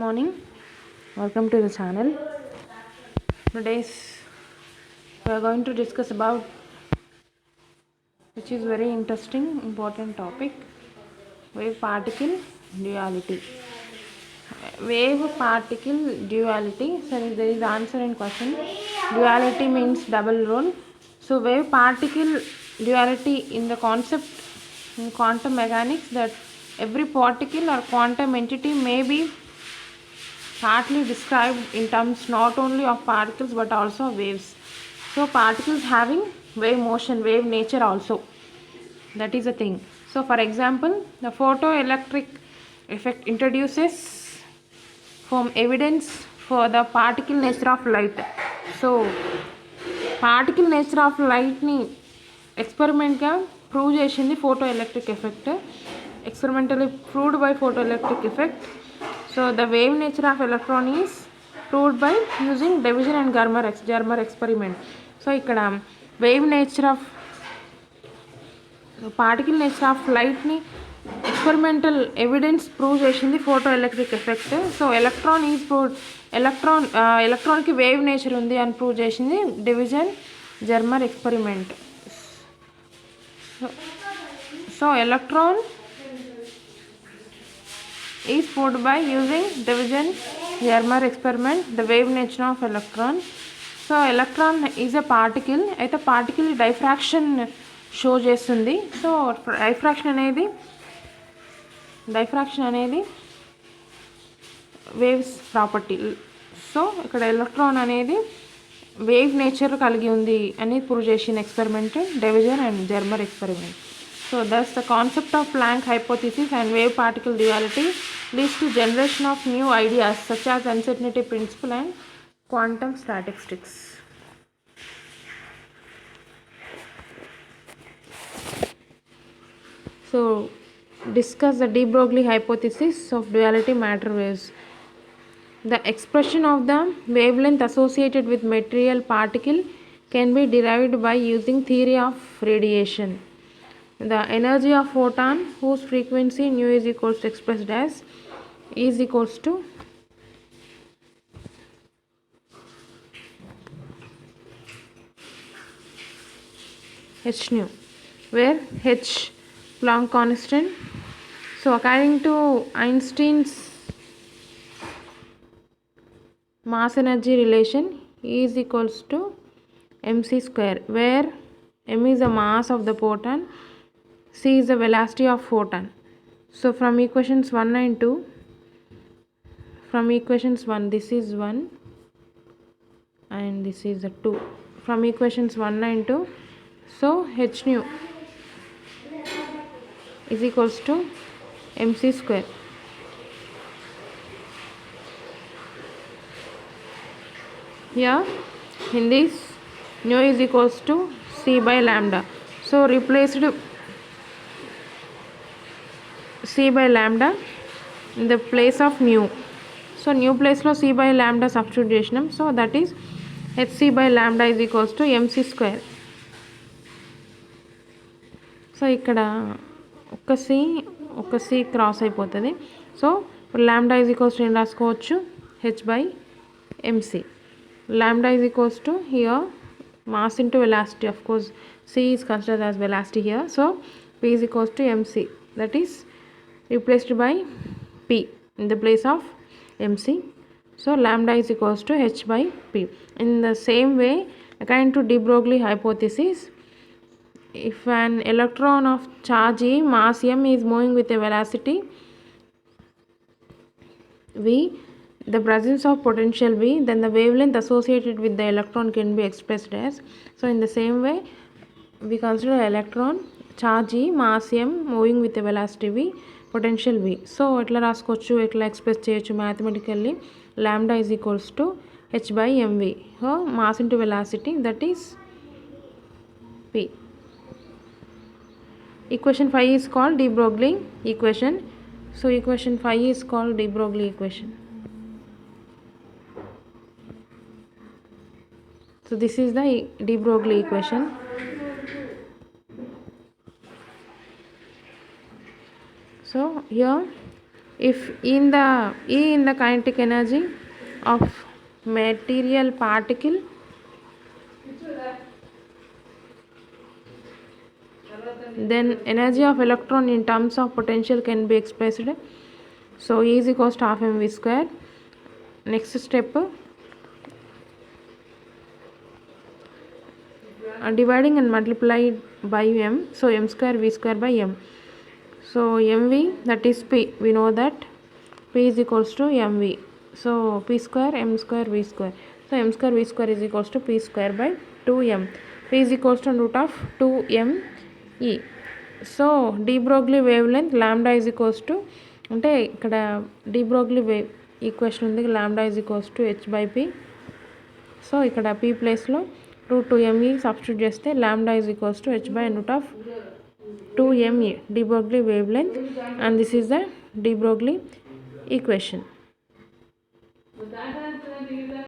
Morning, welcome to the channel. Today's we are going to discuss about which is very interesting important topic, wave particle duality. Wave particle duality. So there is answer in question. Duality means double role. So wave particle duality in the concept in quantum mechanics, that every particle or quantum entity may be partly described in terms not only of particles but also waves. So particles having wave motion, wave nature also, that is a thing. So for example, the photoelectric effect introduces from evidence for the particle nature of light. So particle nature of light ni experiment గా prove చేసింది photoelectric effect, experimentally proved by photoelectric effect. So the wave nature of electron is proved by using division and Germer experiment. So ikkada wave nature of particle nature of light ni experimental evidence prove చేసింది photoelectric effect. So electron is proved, electron కి wave nature ఉంది అని prove చేసింది division Germer experiment. So electron is proved by using division Germer experiment, the wave nature of electron. So electron is a particle, అయితే particle diffraction show చేస్తుంది. So diffraction అనేది waves property. So ఇక్కడ electron అనేది wave nature కలిగి ఉంది అని prove చేసిన experiment division and Germer experiment. So thus the concept of Planck hypothesis and wave particle duality leads to generation of new ideas such as uncertainty principle and quantum statistics. So discuss the de Broglie hypothesis of duality matter waves. The expression of the wavelength associated with material particle can be derived by using theory of radiation. The energy of photon whose frequency nu is equals to expressed as is equals to h nu, where h Planck constant. So according to Einstein's mass energy relation, E is equals to mc square, where m is the mass of the photon, c is the velocity of photon. So from equations 1 and 2, from equations 1 this is 1 and this is the 2, from equations 1 and 2, so h nu is equals to mc square. Here in this nu is equals to c by lambda, so replaced c by lambda in the place of nu. So nu place లో c by lambda substitute చేసినాం, so that is hc by lambda is equals to mc square. So ఇక్కడ ఒక c cross అయిపోతుంది. So lambda is equals to ఏం రాసుకోవచ్చు, h by mc. Lambda is equals to here mass into velocity, of course c is considered as velocity here, so p is equals to mc, that is replaced by p in the place of mc. So lambda is equals to h by p. In the same way, according to de Broglie hypothesis, if an electron of charge E, mass m is moving with a velocity v, the presence of potential V, then the wavelength associated with the electron can be expressed as. So in the same way, we consider electron charge E, mass m, moving with a velocity v, potential v. So ఎట్లా రాసుకోవచ్చు, ఎట్లా express చేయొచ్చు mathematically, lambda is equals to h by mv, mass into velocity, that is p. Equation 5 is called de Broglie equation. So equation 5 is called de Broglie equation. So this is the de Broglie equation. So here if in the kinetic energy of material particle, then energy of electron in terms of potential can be expressed. So E is equals to half mv square. Next step, dividing and multiplied by m, so m square v square by m. So mv, that is p, we know that p is equals to mv, so p square m square v square, so m square v square is equals to p square by 2m. P is equals to root of 2m e. So de Broglie wavelength lambda is equals to, అంటే ఇక్కడ de Broglie wave equation ఉంది, lambda is equals to h by p. So ఇక్కడ p ప్లేస్లో route 2me substitute చేస్తే lambda is equals to h by root of 2me, de Broglie wavelength, and this is the de Broglie equation.